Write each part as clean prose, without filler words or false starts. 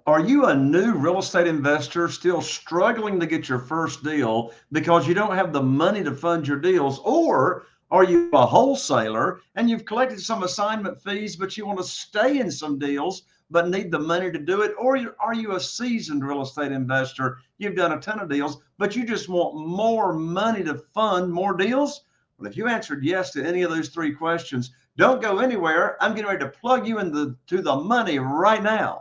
Are you a new real estate investor still struggling to get your first deal because you don't have the money to fund your deals? Or are you a wholesaler and you've collected some assignment fees, but you want to stay in some deals but need the money to do it? Or are you a seasoned real estate investor? You've done a ton of deals, but you just want more money to fund more deals? Well, if you answered yes to any of those three questions, don't go anywhere. I'm getting ready to plug you to the money right now.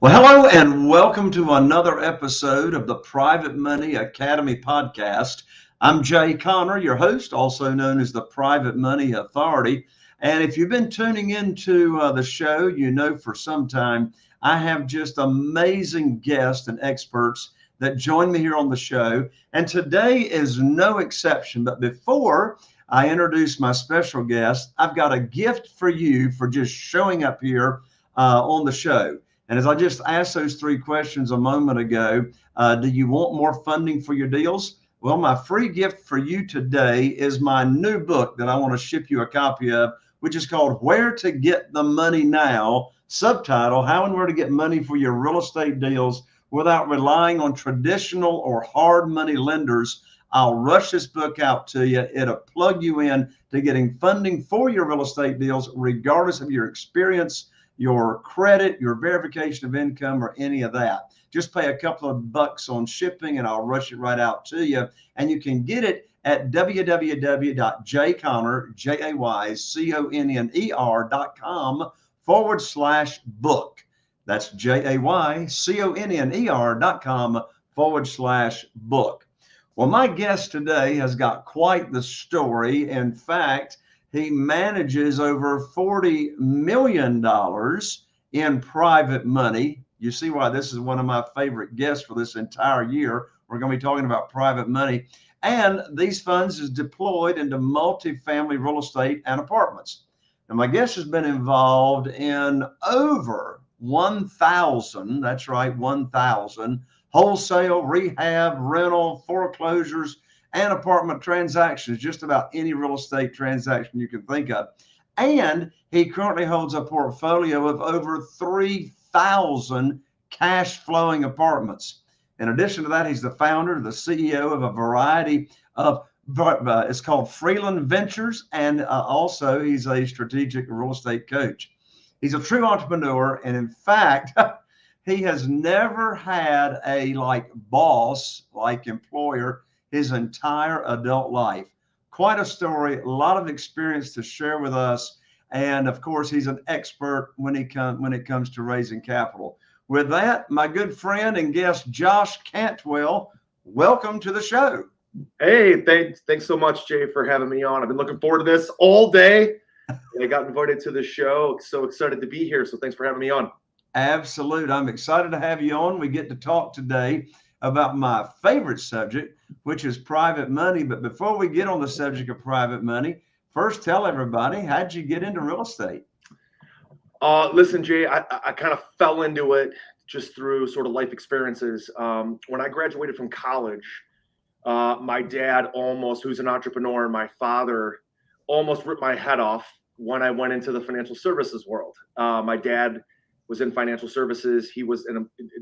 Well, hello and welcome to another episode of the Private Money Academy podcast. I'm Jay Conner, your host, also known as the Private Money Authority. And if you've been tuning into the show, you know for some time I have just amazing guests and experts that join me here on the show. And today is no exception. But before I introduce my special guest, I've got a gift for you for just showing up here on the show. And as I just asked those three questions a moment ago, do you want more funding for your deals? Well, my free gift for you today is my new book that I want to ship you a copy of, which is called Where to Get the Money Now, subtitle, How and Where to Get Money for Your Real Estate Deals Without Relying on Traditional or Hard Money Lenders. I'll rush this book out to you. It'll plug you in to getting funding for your real estate deals, regardless of your experience, your credit, your verification of income, or any of that. Just pay a couple of bucks on shipping and I'll rush it right out to you. And you can get it at www.jayconner.com/book. That's jayconner.com/book. Well, my guest today has got quite the story. In fact, he manages over $40 million in private money. You see why this is one of my favorite guests for this entire year. We're going to be talking about private money. And these funds is deployed into multifamily real estate and apartments. And my guest has been involved in over 1,000, that's right, 1,000 wholesale, rehab, rental, foreclosures, and apartment transactions, just about any real estate transaction you can think of. And he currently holds a portfolio of over 3,000 cash flowing apartments. In addition to that, he's the founder, the CEO of a variety of, it's called Freeland Ventures. And also he's a strategic real estate coach. He's a true entrepreneur. And in fact, he has never had a boss, employer, his entire adult life. Quite a story, a lot of experience to share with us. And of course, he's an expert when it comes to raising capital. With that, my good friend and guest, Josh Cantwell, welcome to the show. Hey, thanks so much, Jay, for having me on. I've been looking forward to this all day. I got invited to the show. So excited to be here. So thanks for having me on. Absolute. I'm excited to have you on. We get to talk today about my favorite subject, which is private money. But before we get on the subject of private money, first tell everybody, how'd you get into real estate? Listen, Jay, I kind of fell into it just through sort of life experiences. When I graduated from college, my dad who's an entrepreneur, and my father almost ripped my head off when I went into the financial services world. My dad was in financial services. He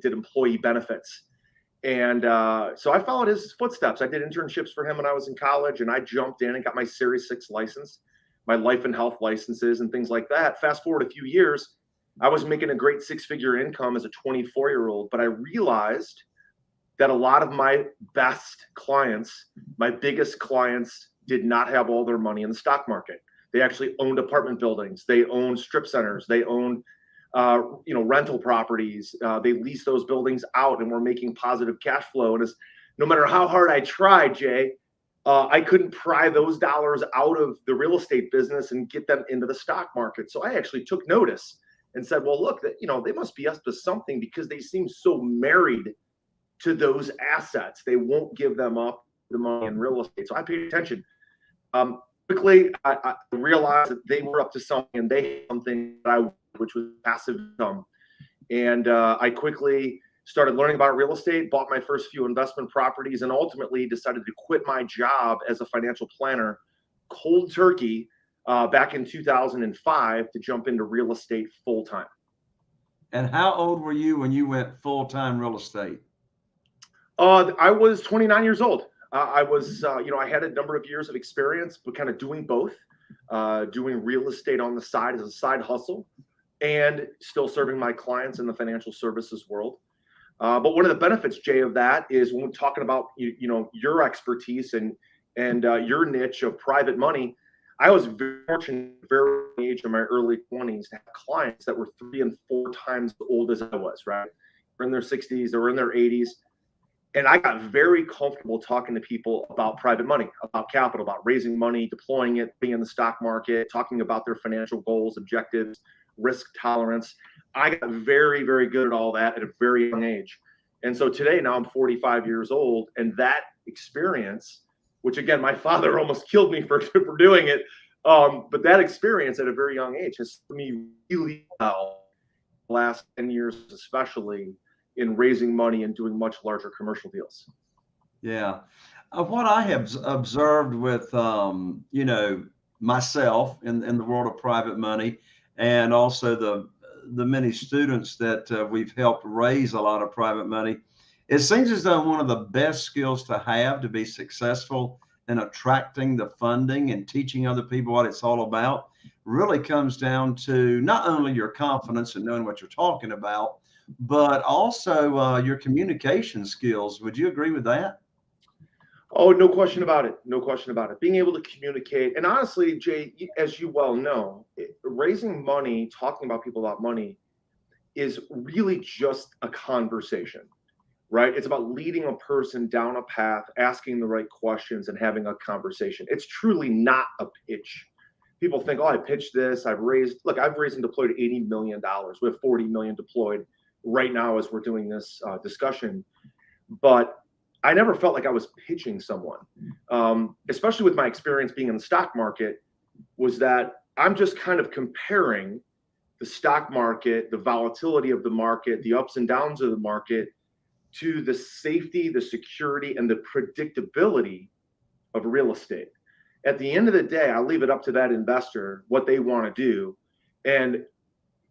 did employee benefits. And so I followed his footsteps. I did internships for him when I was in college, and I jumped in and got my Series 6 license, my life and health licenses and things like that. Fast forward a few years, I was making a great six-figure income as a 24-year-old, but I realized that a lot of my best clients, my biggest clients, did not have all their money in the stock market. They actually owned apartment buildings. They owned strip centers. They owned rental properties. They leased those buildings out and were making positive cash flow. And no matter how hard I tried, Jay, I couldn't pry those dollars out of the real estate business and get them into the stock market. So I actually took notice and said, well, look, they must be up to something because they seem so married to those assets. They won't give them up the money in real estate. So I paid attention. Quickly, I realized that they were up to something and they had something that which was passive income. And I quickly started learning about real estate, bought my first few investment properties, and ultimately decided to quit my job as a financial planner cold turkey back in 2005 to jump into real estate full time. And how old were you when you went full-time real estate? I was 29 years old. I was, I had a number of years of experience, but kind of doing both, doing real estate on the side as a side hustle and still serving my clients in the financial services world. But one of the benefits, Jay, of that is when we're talking about, your expertise and your niche of private money, I was very fortunate at the very early age of my early 20s to have clients that were 3 and 4 times as old as I was, right? They're in their 60s, they were in their 80s. And I got very comfortable talking to people about private money, about capital, about raising money, deploying it, being in the stock market, talking about their financial goals, objectives, risk tolerance. I got very, very good at all that at a very young age. And so today, now I'm 45 years old, and that experience, which again, my father almost killed me for doing it, but that experience at a very young age has served me really well the last 10 years, especially in raising money and doing much larger commercial deals. Yeah. What I have observed with, myself in the world of private money, and also the many students that we've helped raise a lot of private money, it seems as though one of the best skills to have to be successful in attracting the funding and teaching other people what it's all about really comes down to not only your confidence and knowing what you're talking about, but also your communication skills. Would you agree with that? Oh, no question about it. No question about it. Being able to communicate. And honestly, Jay, as you well know, raising money, talking about people about money is really just a conversation, right? It's about leading a person down a path, asking the right questions, and having a conversation. It's truly not a pitch. People think, oh, I pitched this. I've raised and deployed $80 million. We have 40 million deployed right now as we're doing this discussion. But I never felt like I was pitching someone, especially with my experience being in the stock market, was that I'm just kind of comparing the stock market, the volatility of the market, the ups and downs of the market, to the safety, the security, and the predictability of real estate. At the end of the day, I'll leave it up to that investor what they want to do. And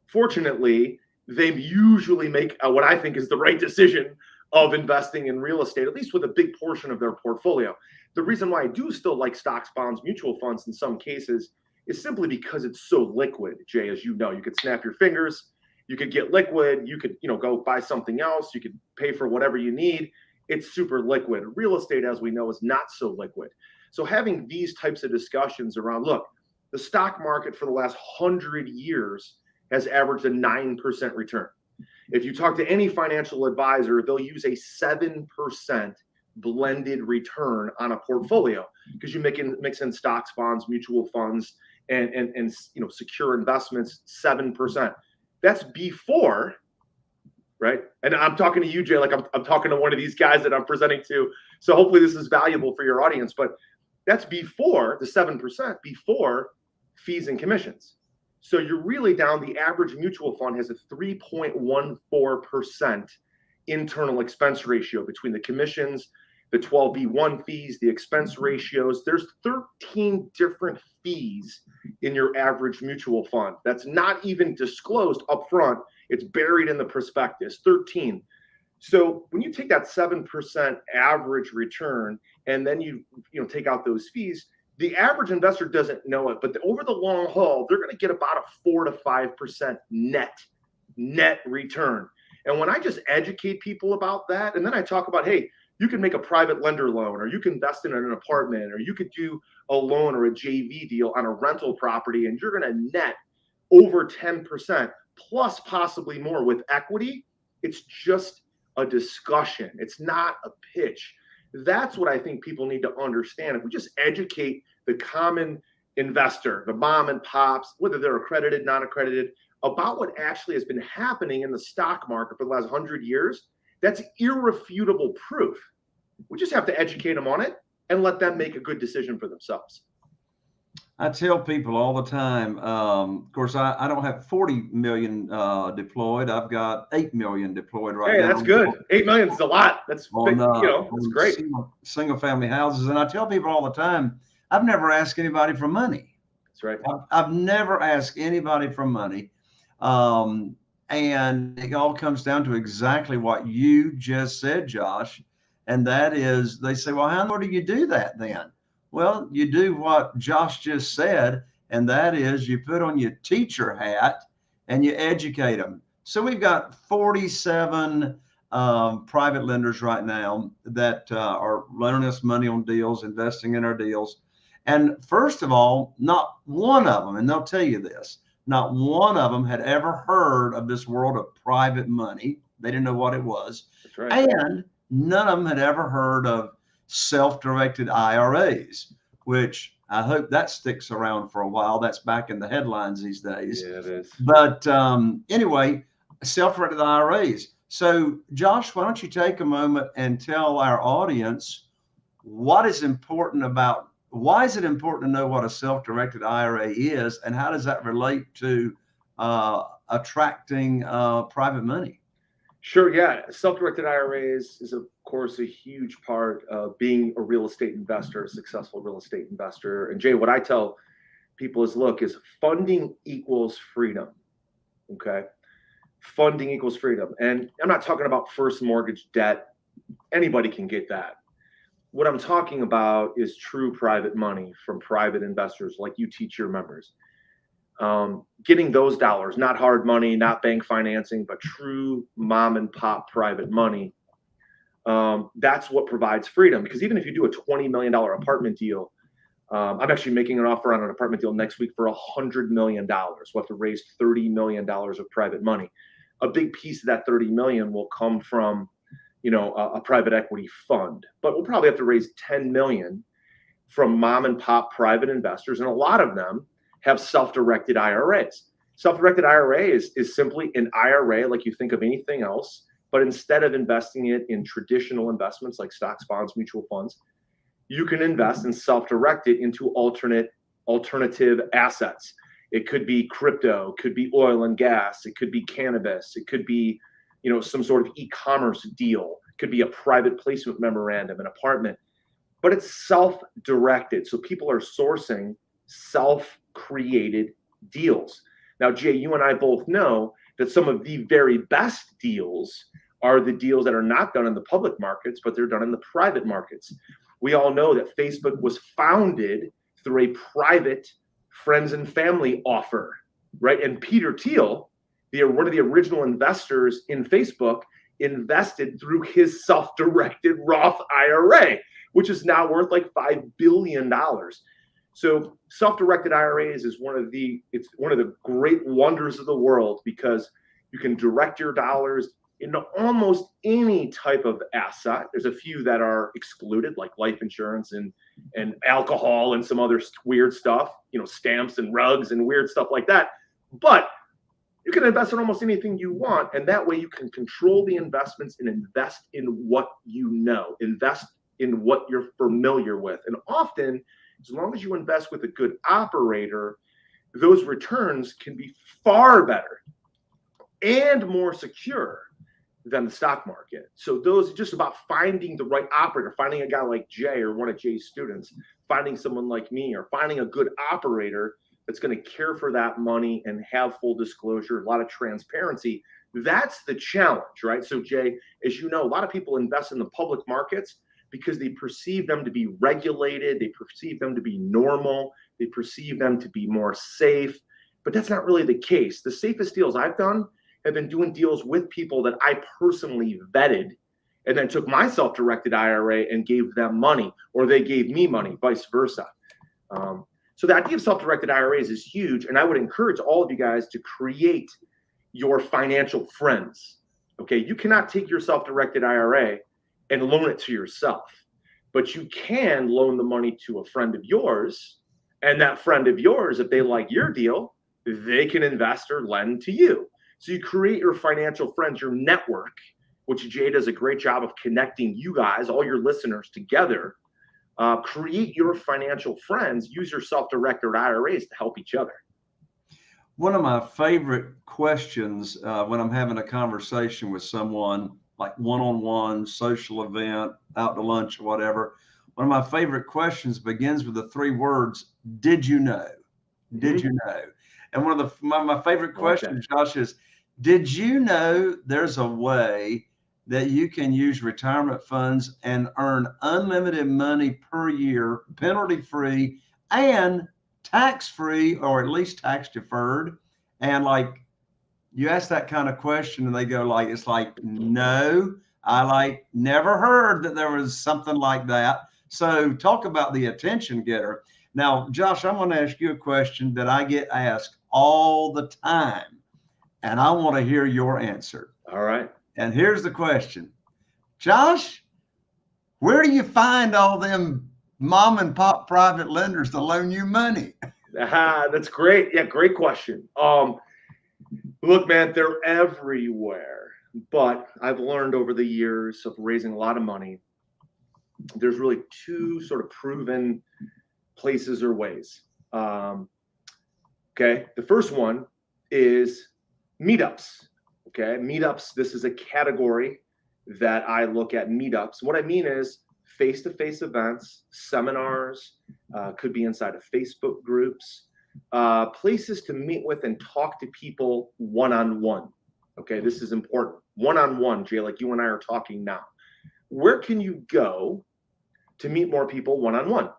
fortunately, they usually make what I think is the right decision of investing in real estate, at least with a big portion of their portfolio. The reason why I do still like stocks, bonds, mutual funds in some cases is simply because it's so liquid, Jay, as you know. You could snap your fingers, you could get liquid, you could go buy something else, you could pay for whatever you need. It's super liquid. Real estate, as we know, is not so liquid. So having these types of discussions around, look, the stock market for the last 100 years has averaged a 9% return. If you talk to any financial advisor, they'll use a 7% blended return on a portfolio because you mix in stocks, bonds, mutual funds, and secure investments. 7%. That's before, right? And I'm talking to you, Jay, like I'm talking to one of these guys that I'm presenting to. So hopefully this is valuable for your audience. But that's before the 7%, before fees and commissions. So you're really down. The average mutual fund has a 3.14% internal expense ratio between the commissions, the 12B1 fees, the expense ratios. There's 13 different fees in your average mutual fund. That's not even disclosed up front. It's buried in the prospectus, 13. So when you take that 7% average return and then you take out those fees, the average investor doesn't know it, but over the long haul, they're going to get about a 4 to 5% net return. And when I just educate people about that, and then I talk about, hey, you can make a private lender loan, or you can invest in an apartment, or you could do a loan or a JV deal on a rental property, and you're going to net over 10% plus possibly more with equity. It's just a discussion. It's not a pitch. That's what I think people need to understand. If we just educate the common investor, the mom and pops, whether they're accredited, non-accredited, about what actually has been happening in the stock market for the last 100 years, that's irrefutable proof. We just have to educate them on it and let them make a good decision for themselves. I tell people all the time, of course, I don't have 40 million deployed. I've got 8 million deployed right Hey, now that's good. 8 million is a lot. That's big, that's on great. single family houses. And I tell people all the time, I've never asked anybody for money. That's right. I've never asked anybody for money. And it all comes down to exactly what you just said, Josh. And that is, they say, well, how do you do that then? Well, you do what Josh just said, and that is you put on your teacher hat and you educate them. So we've got 47 private lenders right now that are loaning us money on deals, investing in our deals. And first of all, not one of them, and they'll tell you this, not one of them had ever heard of this world of private money. They didn't know what it was. That's right. And none of them had ever heard of self-directed IRAs, which I hope that sticks around for a while. That's back in the headlines these days. Yeah, it is. But anyway, self-directed IRAs. So, Josh, why don't you take a moment and tell our audience why is it important to know what a self-directed IRA is, and how does that relate to attracting private money? Sure. Yeah. Self-directed IRAs is, of course, a huge part of being a real estate investor, a successful real estate investor. And Jay, what I tell people is, look, is funding equals freedom. Okay. Funding equals freedom. And I'm not talking about first mortgage debt. Anybody can get that. What I'm talking about is true private money from private investors like you teach your members. Getting those dollars, not hard money, not bank financing, but true mom and pop private money. That's what provides freedom. Because even if you do a $20 million apartment deal, I'm actually making an offer on an apartment deal next week for $100 million. We'll have to raise $30 million of private money. A big piece of that $30 million will come from, a private equity fund, but we'll probably have to raise $10 million from mom and pop private investors. And a lot of them have self-directed IRAs. Self-directed IRA is simply an IRA like you think of anything else, but instead of investing it in traditional investments like stocks, bonds, mutual funds, you can invest and self-direct it into alternative assets. It could be crypto, could be oil and gas, it could be cannabis, it could be, some sort of e-commerce deal, it could be a private placement memorandum, an apartment, but it's self-directed. So people are sourcing self-created deals. Now, Jay, you and I both know that some of the very best deals are the deals that are not done in the public markets, but they're done in the private markets. We all know that Facebook was founded through a private friends and family offer, right? And Peter Thiel, one of the original investors in Facebook, invested through his self-directed Roth IRA, which is now worth like $5 billion. So self-directed IRAs is one of the great wonders of the world, because you can direct your dollars into almost any type of asset. There's a few that are excluded, like life insurance and alcohol and some other weird stuff, stamps and rugs and weird stuff like that. But you can invest in almost anything you want, and that way you can control the investments and invest in what you know, invest in what you're familiar with. And often, as long as you invest with a good operator, those returns can be far better and more secure than the stock market. So those are just about finding the right operator, finding a guy like Jay or one of Jay's students, finding someone like me, or finding a good operator that's going to care for that money and have full disclosure, a lot of transparency. That's the challenge, right? So Jay, as you know, a lot of people invest in the public markets because they perceive them to be regulated, they perceive them to be normal, they perceive them to be more safe, but that's not really the case. The safest deals I've done have been doing deals with people that I personally vetted and then took my self-directed IRA and gave them money, or they gave me money, vice versa. So the idea of self-directed IRAs is huge, and I would encourage all of you guys to create your financial friends. Okay, you cannot take your self-directed IRA and loan it to yourself, but you can loan the money to a friend of yours, and that friend of yours, if they like your deal, they can invest or lend to you. So you create your financial friends, your network, which Jay does a great job of connecting you guys, all your listeners together Create your financial friends. Use your self-directed IRAs to help each other. One of my favorite questions when I'm having a conversation with someone, like one-on-one, social event, out to lunch or whatever, one of my favorite questions begins with the three words, did you know? Did you know? And one of my favorite questions, Josh, is, did you know there's a way that you can use retirement funds and earn unlimited money per year, penalty-free and tax-free, or at least tax-deferred? And like, you ask that kind of question and they go like, it's like, no, I like never heard that there was something like that. So talk about the attention getter. Now, Josh, I'm going to ask you a question that I get asked all the time, and I want to hear your answer. All right. And here's the question. Josh, where do you find all them mom and pop private lenders to loan you money? That's great. Yeah, great question. Look, man, they're everywhere. But I've learned over the years of raising a lot of money, there's really two sort of proven places or ways. Okay. The first one is meetups. Okay. Meetups. This is a category that I look at. Meetups. What I mean is face-to-face events, seminars, could be inside of Facebook groups, places to meet with and talk to people one-on-one. Okay. This is important. One-on-one, Jay, like you and I are talking now. Where can you go to meet more people one-on-one?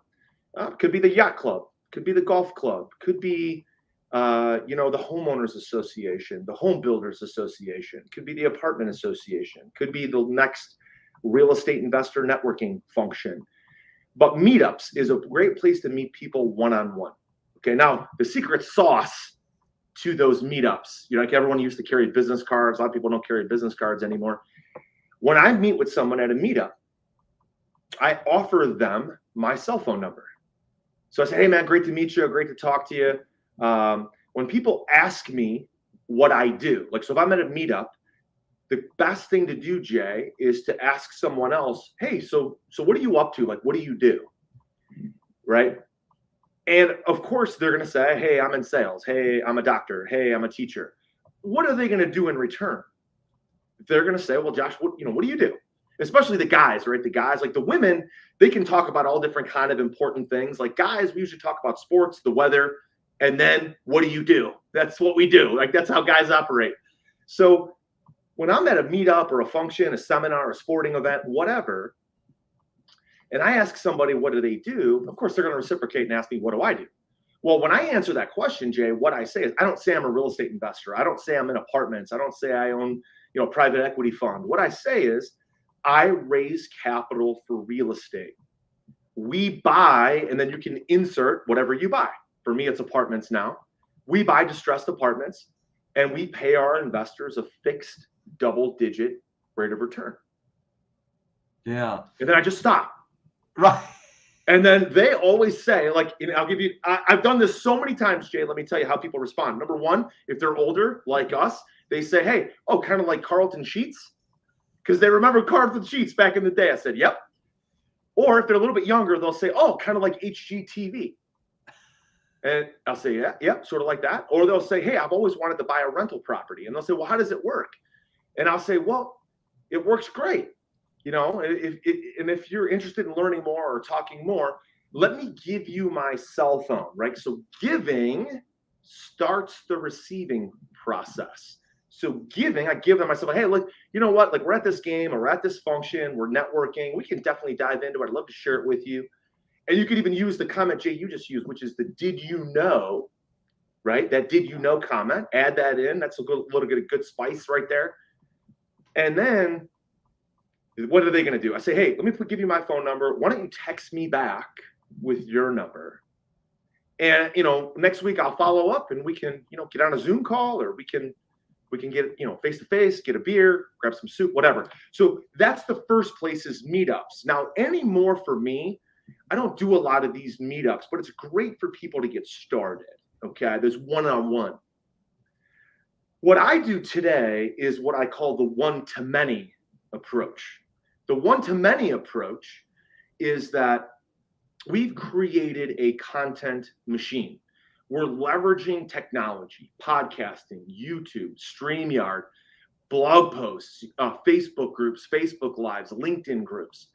Could be the yacht club, could be the golf club, could be, the homeowners association, the home builders association, could be the apartment association, could be the next real estate investor networking function. But meetups is a great place to meet people one-on-one. Okay. Now the secret sauce to those meetups, like everyone used to carry business cards. A lot of people don't carry business cards anymore. When I meet with someone at a meetup, I offer them my cell phone number. So I say, hey man, great to meet you. Great to talk to you. When people ask me what I do, like, so if I'm at a meetup, the best thing to do, Jay, is to ask someone else, hey, so what are you up to? Like, what do you do? Right. And of course they're going to say, hey, I'm in sales. Hey, I'm a doctor. Hey, I'm a teacher. What are they going to do in return? They're going to say, well, Josh, what do you do? Especially the guys, right? The guys, like the women, they can talk about all different kind of important things. Like guys, we usually talk about sports, the weather, and then what do you do? That's what we do. Like that's how guys operate. So when I'm at a meetup or a function, a seminar, a sporting event, whatever, and I ask somebody, what do they do? Of course, they're going to reciprocate and ask me, what do I do? Well, when I answer that question, Jay, what I say is, I don't say I'm a real estate investor. I don't say I'm in apartments. I don't say I own, private equity fund. What I say is, I raise capital for real estate. We buy, and then you can insert whatever you buy. For me, it's apartments now. We buy distressed apartments, and we pay our investors a fixed double-digit rate of return. Yeah. And then I just stop. Right. And then they always say, like, I'll give you, I've done this so many times, Jay. Let me tell you how people respond. Number one, if they're older, like us, they say, hey, oh, kind of like Carlton Sheets. Because they remember Carlton Sheets back in the day. I said, yep. Or if they're a little bit younger, they'll say, oh, kind of like HGTV. And I'll say, yeah, sort of like that. Or they'll say, hey, I've always wanted to buy a rental property. And they'll say, well, how does it work? And I'll say, well, it works great. If you're interested in learning more or talking more, let me give you my cell phone, right? So giving starts the receiving process. So giving, I give them, I said, hey, look, you know what? Like we're at this game or we're at this function, we're networking. We can definitely dive into it. I'd love to share it with you. And you could even use the comment, Jay, you just used, which is the did you know, right? That did you know comment, add that in. That's a little bit of good spice right there. And then what are they going to do? I say, hey, let me give you my phone number. Why don't you text me back with your number? And, next week I'll follow up and we can, get on a Zoom call or we can get, face-to-face, get a beer, grab some soup, whatever. So that's the first place is meetups. Now, anymore for me, I don't do a lot of these meetups, but it's great for people to get started. Okay. There's one-on-one. What I do today is what I call the one-to-many approach. The one-to-many approach is that we've created a content machine. We're leveraging technology, podcasting, YouTube, StreamYard, blog posts, Facebook groups, Facebook Lives, LinkedIn groups.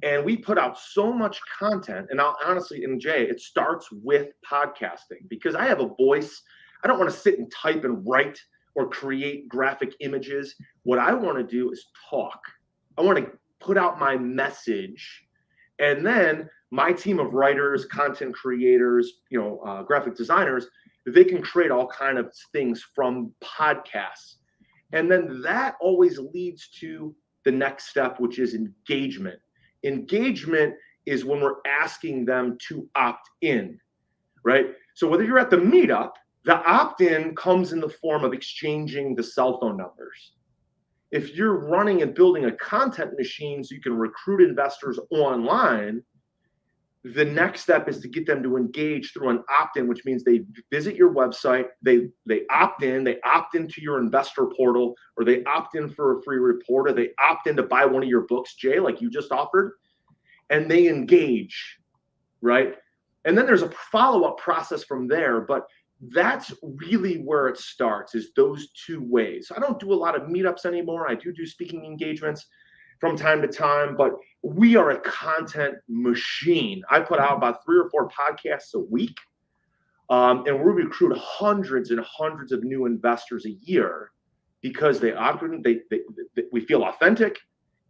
And we put out so much content. And honestly, and Jay, it starts with podcasting because I have a voice. I don't want to sit and type and write or create graphic images. What I want to do is talk. I want to put out my message. And then my team of writers, content creators, graphic designers, they can create all kind of things from podcasts. And then that always leads to the next step, which is engagement. Engagement is when we're asking them to opt in, right? So whether you're at the meetup, the opt-in comes in the form of exchanging the cell phone numbers. If you're running and building a content machine so you can recruit investors online, the next step is to get them to engage through an opt-in, which means they visit your website, they opt into your investor portal, or they opt in for a free report, or they opt in to buy one of your books, Jay, like you just offered, and they engage, right? And then there's a follow-up process from there, but that's really where it starts, is those two ways. I don't do a lot of meetups anymore. I do speaking engagements from time to time, but we are a content machine. I put out about 3 or 4 podcasts a week, and we recruit hundreds and hundreds of new investors a year because they we feel authentic.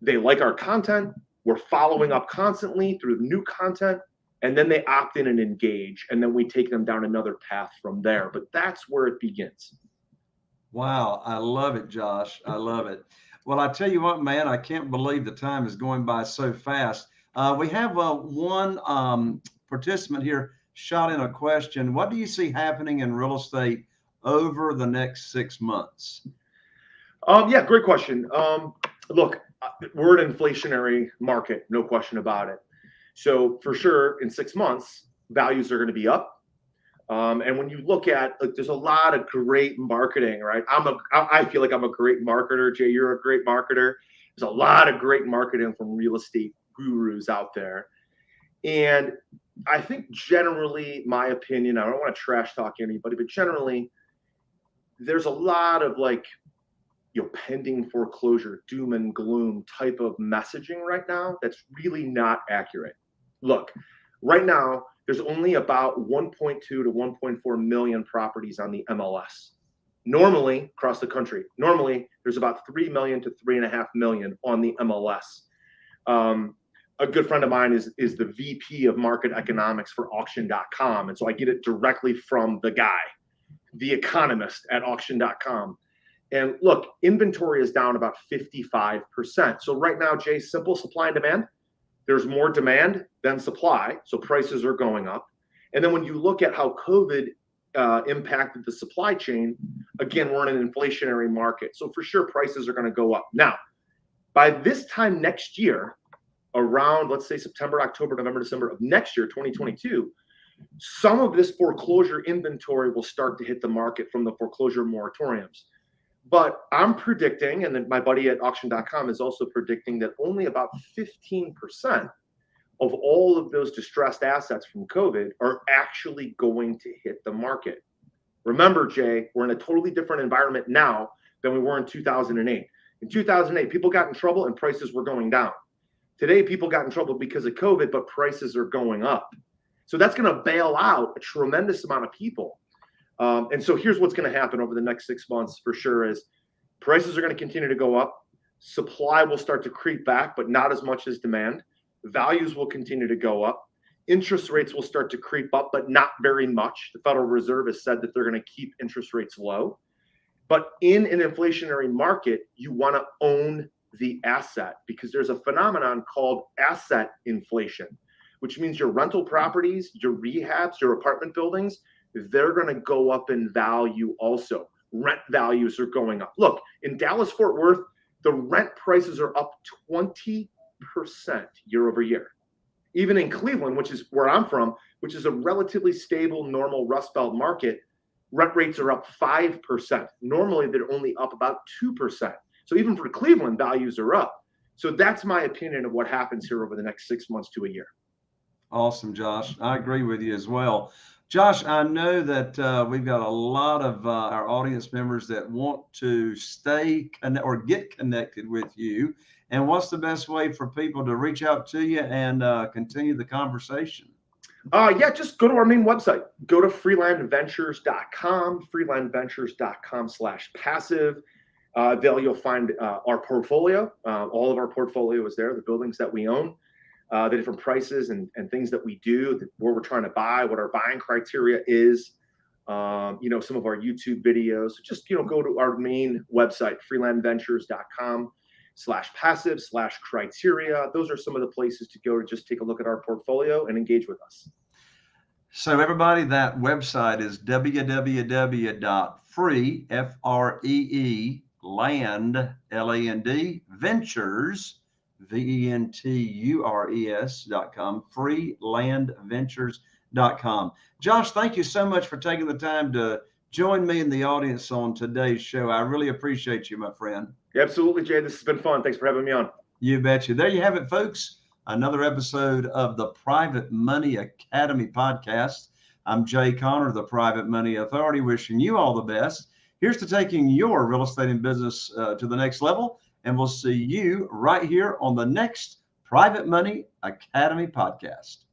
They like our content. We're following up constantly through new content, and then they opt in and engage, and then we take them down another path from there. But that's where it begins. Wow, I love it, Josh. I love it. Well, I tell you what, man, I can't believe the time is going by so fast. We have one participant here shot in a question. What do you see happening in real estate over the next 6 months? Yeah, great question. Look, we're an inflationary market, no question about it. So for sure, in 6 months, values are going to be up. And when you look at, there's a lot of great marketing, right? I feel like I'm a great marketer. Jay, you're a great marketer. There's a lot of great marketing from real estate gurus out there. And I think generally, my opinion, I don't want to trash talk anybody, but generally, there's a lot of pending foreclosure, doom and gloom type of messaging right now that's really not accurate. Look, right now, there's only about 1.2 to 1.4 million properties on the MLS. Normally, across the country, there's about 3 million to 3.5 million on the MLS. A good friend of mine is the VP of market economics for auction.com. And so I get it directly from the guy, the economist at auction.com. And look, inventory is down about 55%. So right now, Jay, simple supply and demand. There's more demand than supply, so prices are going up. And then when you look at how COVID impacted the supply chain, again, we're in an inflationary market. So for sure, prices are going to go up. Now, by this time next year, around, let's say, September, October, November, December of next year, 2022, some of this foreclosure inventory will start to hit the market from the foreclosure moratoriums. But I'm predicting, and then my buddy at auction.com is also predicting, that only about 15% of all of those distressed assets from COVID are actually going to hit the market. Remember, Jay, we're in a totally different environment now than we were in 2008. In 2008, people got in trouble and prices were going down. Today, people got in trouble because of COVID, but prices are going up. So that's going to bail out a tremendous amount of people. And so here's what's going to happen over the next 6 months for sure is prices are going to continue to go up. Supply will start to creep back, but not as much as demand. Values will continue to go up. Interest rates will start to creep up, but not very much. The Federal Reserve has said that they're going to keep interest rates low. But in an inflationary market, you want to own the asset because there's a phenomenon called asset inflation, which means your rental properties, your rehabs, your apartment buildings, they're going to go up in value also. Rent values are going up. Look, in Dallas-Fort Worth, the rent prices are up 20% year over year. Even in Cleveland, which is where I'm from, which is a relatively stable, normal Rust Belt market, rent rates are up 5%. Normally, they're only up about 2%. So even for Cleveland, values are up. So that's my opinion of what happens here over the next 6 months to a year. Awesome, Josh. I agree with you as well. Josh, I know that we've got a lot of our audience members that want to or get connected with you. And what's the best way for people to reach out to you and continue the conversation? Yeah, just go to our main website. Go to freelandventures.com, freelandventures.com/passive. There you'll find our portfolio. All of our portfolio is there, the buildings that we own, the different prices and things that we do, where we're trying to buy, what our buying criteria is, some of our YouTube videos. So just, go to our main website, freelandventures.com/passive/criteria. Those are some of the places to go to just take a look at our portfolio and engage with us. So everybody, that website is www.free, F-R-E-E, land, L-A-N-D, ventures, VENTURES.com, freelandventures.com. Josh, thank you so much for taking the time to join me in the audience on today's show. I really appreciate you, my friend. Absolutely, Jay. This has been fun. Thanks for having me on. You betcha. There you have it, folks. Another episode of the Private Money Academy podcast. I'm Jay Conner, the Private Money Authority, wishing you all the best. Here's to taking your real estate and business to the next level. And we'll see you right here on the next Private Money Academy podcast.